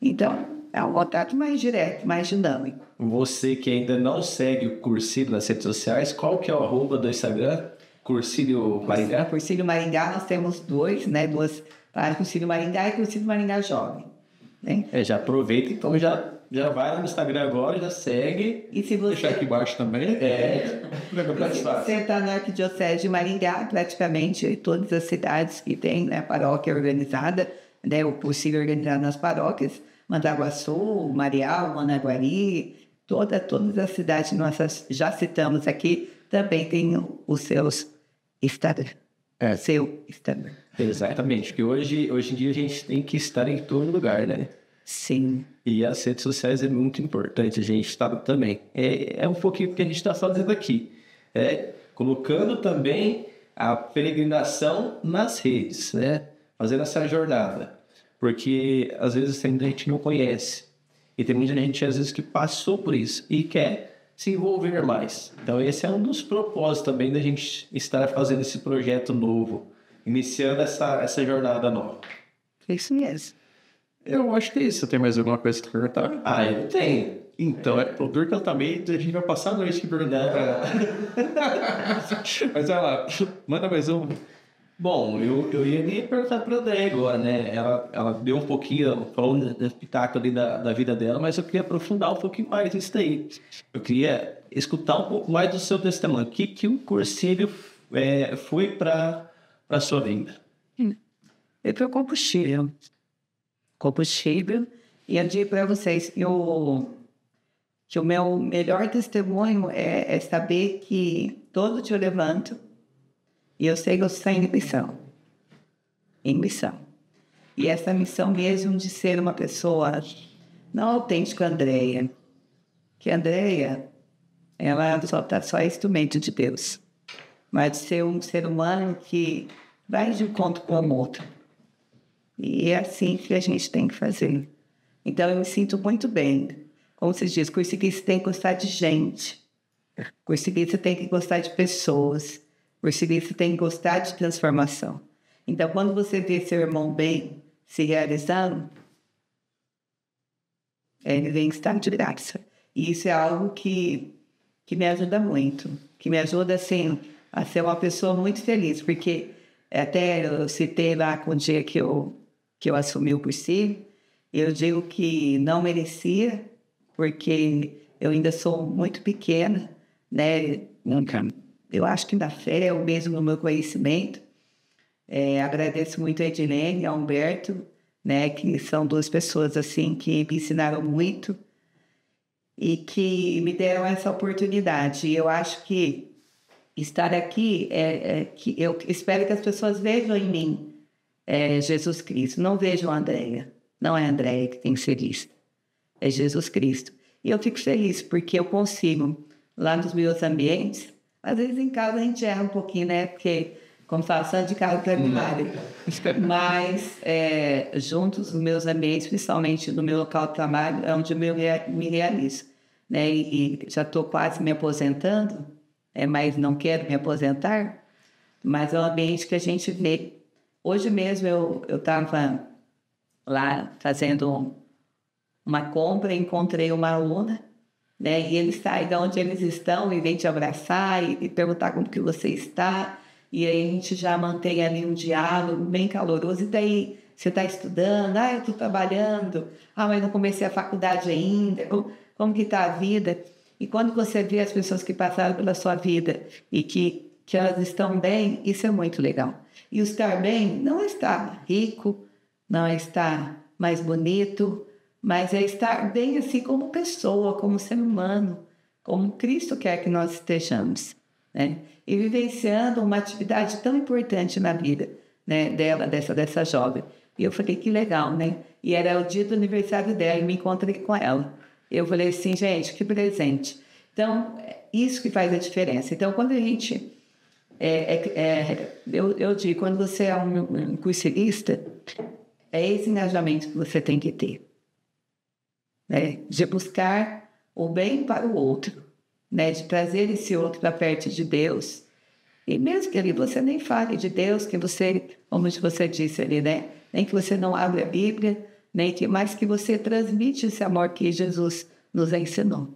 Então, é um contato mais direto, mais dinâmico. Você que ainda não segue o Cursilho nas redes sociais, qual que é o @do Instagram? Cursilho Maringá? Cursilho Maringá, nós temos duas páginas, Cursilho Maringá e Cursilho Maringá Jovem. Né? Já aproveita, então já vai lá no Instagram agora, já segue. E se você... Deixar aqui embaixo também. Você está na Arquidiocese de Maringá, praticamente todas as cidades que tem, né, paróquia organizada, né, o cursilho organizado nas paróquias, Mandaguaçu, Marial, Managuari, todas as cidades que nós já citamos aqui, também tem os seus Instagram. Seu Instagram. Exatamente, porque hoje em dia a gente tem que estar em todo lugar, né? Sim. E as redes sociais é muito importante a gente estar também. É um pouquinho o que a gente está fazendo aqui. Colocando também a peregrinação nas redes, né? Fazendo essa jornada. porque às vezes tem muita gente que não conhece. E tem muita gente, às vezes, que passou por isso e quer se envolver mais. Então, esse é um dos propósitos também da gente estar fazendo esse projeto novo, iniciando essa jornada nova. É isso mesmo. Eu acho que é isso. Você tem mais alguma coisa que perguntar? Ah, eu tenho. Então, o duro que eu também, a gente vai passar a noite que perguntar. Mas vai lá, manda mais um. Bom, eu ia nem perguntar para a André agora, né? Ela deu um pouquinho, falou da espetáculo ali da vida dela, mas eu queria aprofundar um pouquinho mais nisso daí. Eu queria escutar um pouco mais do seu testemunho. O que o Cursilho foi para a sua vida? Eu fui combustível. Combustível. E eu digo para vocês que o meu melhor testemunho é saber que todo dia eu levanto e eu sei que eu estou em missão. Em missão. E essa missão mesmo de ser uma pessoa não autêntica, Andréia. Que a Andréia, ela só é instrumento de Deus. Mas de ser um ser humano que vai de encontro com o outro. E é assim que a gente tem que fazer. Então eu me sinto muito bem. Como se diz, cursilista tem que gostar de gente. Cursilista tem que gostar de pessoas. Cursilista tem que gostar de transformação. Então, quando você vê seu irmão bem se realizando, ele vem estar de graça. E isso é algo que me ajuda muito. Que me ajuda, assim, a ser uma pessoa muito feliz. Porque até eu citei lá com o dia que eu assumi o cursilho, eu digo que não merecia, porque eu ainda sou muito pequena, né? Eu acho que na fé é o mesmo no meu conhecimento. Agradeço muito a Edilene e a Humberto, né? Que são duas pessoas assim que me ensinaram muito e que me deram essa oportunidade. E eu acho que estar aqui que eu espero que as pessoas vejam em mim Jesus Cristo. Não vejam a Andréia. Não é a Andréia que tem que ser vista. É Jesus Cristo. E eu fico feliz porque eu consigo, lá nos meus ambientes, às vezes em casa a gente erra um pouquinho, né? Porque, como fala, santo de casa para milagre. Mas, juntos nos meus ambientes, principalmente no meu local de trabalho, é onde eu me realizo. Né? E já estou quase me aposentando, mas não quero me aposentar, mas é um ambiente que a gente vê. Hoje mesmo eu estava lá fazendo uma compra, encontrei uma aluna, né? E eles saem de onde eles estão e vêm te abraçar e perguntar como que você está. E aí a gente já mantém ali um diálogo bem caloroso. E daí, você está estudando? Eu estou trabalhando. Mas não comecei a faculdade ainda. Como que está a vida? E quando você vê as pessoas que passaram pela sua vida e que elas estão bem, isso é muito legal. E o estar bem não é estar rico, não é estar mais bonito, mas é estar bem assim como pessoa, como ser humano, como Cristo quer que nós estejamos, né? E vivenciando uma atividade tão importante na vida, né, dessa jovem. E eu falei, que legal, né? E era o dia do aniversário dela, e me encontrei com ela. Eu falei assim, gente, que presente. Então, isso que faz a diferença. Então, quando a gente... eu digo, quando você é um cursilista, é esse engajamento que você tem que ter. Né? De buscar o bem para o outro, né? De trazer esse outro para perto de Deus. E mesmo que ali você nem fale de Deus, que você, como você disse ali, né? Nem que você não abre a Bíblia, mas que você transmite esse amor que Jesus nos ensinou.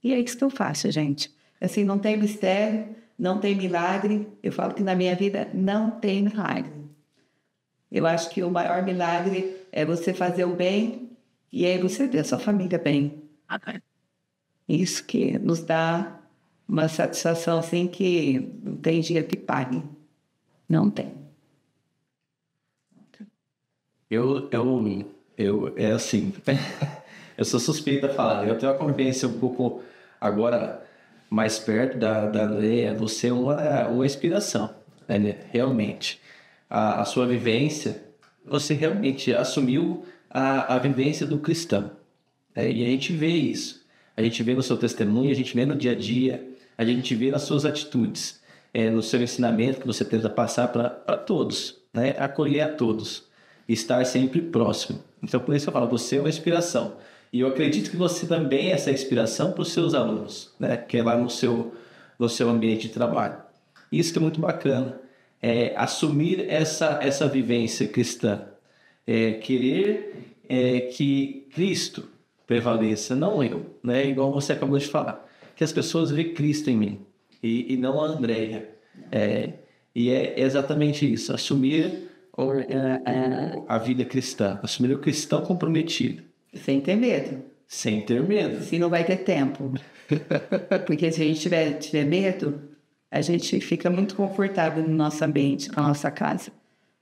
E é isso que eu faço, gente. Assim, não tem mistério, não tem milagre. Eu falo que na minha vida não tem milagre. Eu acho que o maior milagre é você fazer o bem e aí você vê a sua família bem. Isso que nos dá uma satisfação assim que não tem dinheiro que pague. Não tem. É assim, eu sou suspeito a falar. Eu tenho uma convivência um pouco agora mais perto da Leia. Você é uma inspiração, né? Realmente. A sua vivência, você realmente assumiu a vivência do cristão. Né? E a gente vê isso. A gente vê no seu testemunho, a gente vê no dia a dia, a gente vê nas suas atitudes, no seu ensinamento que você tenta passar para todos, né? Acolher a todos. estar sempre próximo. Então, por isso eu falo, você é uma inspiração. E eu acredito que você também é essa inspiração para os seus alunos, né? Que é lá no seu ambiente de trabalho. Isso que é muito bacana. Assumir essa vivência cristã. Querer que Cristo prevaleça, não eu, né? Igual você acabou de falar. Que as pessoas vejam Cristo em mim e não a Andréia. E é exatamente isso, assumir a vida cristã, assumir o cristão comprometido. Sem ter medo. Sem ter medo. Se não vai ter tempo. Porque se a gente tiver medo, a gente fica muito confortável no nosso ambiente, na nossa casa.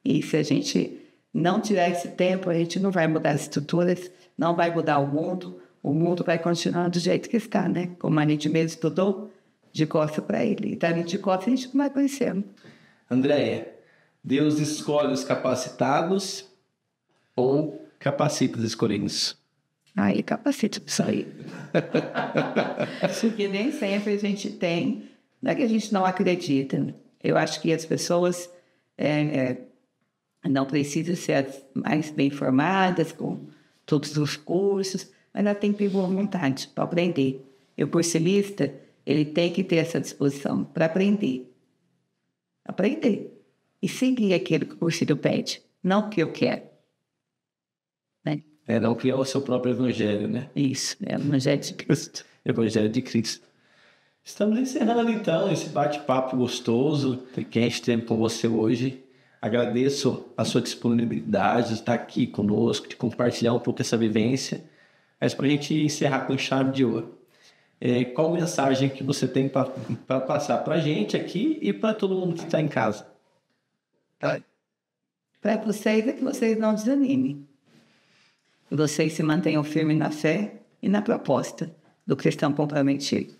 E se a gente não tiver esse tempo, a gente não vai mudar as estruturas, não vai mudar o mundo vai continuar do jeito que está, né? Como a gente mesmo estudou, de costas para ele. Então, de costas a gente não vai conhecendo. Andréia, Deus escolhe os capacitados ou capacita os escolhidos? Aí capacita isso aí. Porque nem sempre a gente tem, não é que a gente não acredita. Eu acho que as pessoas não precisam ser as mais bem formadas, com todos os cursos, mas ela tem que ter boa vontade para aprender. E o cursilista, ele tem que ter essa disposição para aprender. Aprender. E seguir aquilo que o cursilho pede, não o que eu quero. Né? Não criar o seu próprio evangelho, né? Isso, é o evangelho de Cristo. Evangelho de Cristo. Estamos encerrando, então, esse bate-papo gostoso que a gente teve com você hoje. Agradeço a sua disponibilidade de estar aqui conosco, de compartilhar um pouco essa vivência. Mas para a gente encerrar com chave de ouro, qual mensagem que você tem para passar para a gente aqui e para todo mundo que está em casa? Para vocês é que vocês não desanimem. Vocês se mantenham firmes na fé e na proposta do cristão comprometido.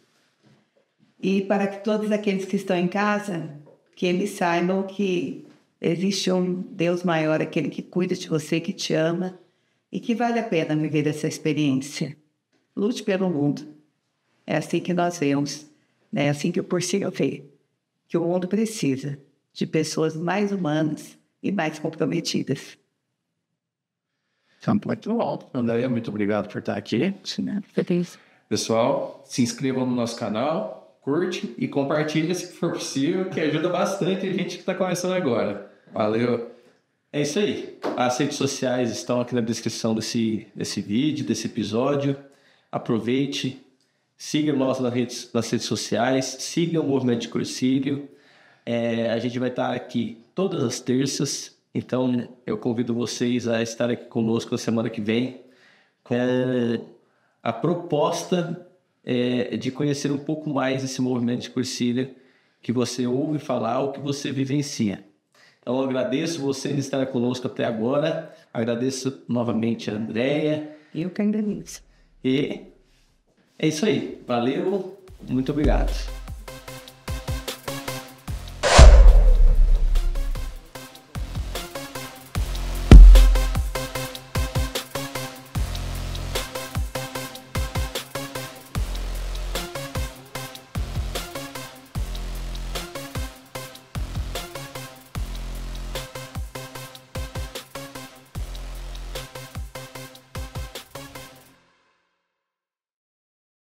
E para que todos aqueles que estão em casa, que eles saibam que existe um Deus maior, aquele que cuida de você, que te ama e que vale a pena viver essa experiência. Lute pelo mundo. É assim que nós vemos, né? É assim que eu consigo ver que o mundo precisa de pessoas mais humanas e mais comprometidas. Muito bom. Andréia, muito obrigado por estar aqui. Feliz. Pessoal, se inscrevam no nosso canal, curte e compartilhe se for possível, que ajuda bastante a gente que está começando agora. Valeu! É isso aí. As redes sociais estão aqui na descrição desse vídeo, desse episódio. Aproveite, siga nós nas redes sociais, siga o Movimento de Cursilho. A gente vai estar aqui todas as terças, então eu convido vocês a estar aqui conosco na semana que vem com a proposta de conhecer um pouco mais esse movimento de Cursilho que você ouve falar ou que você vivencia. Então, eu agradeço vocês estarem conosco até agora. Agradeço novamente a Andréia. Eu que agradeço. E é isso aí. Valeu. Muito obrigado.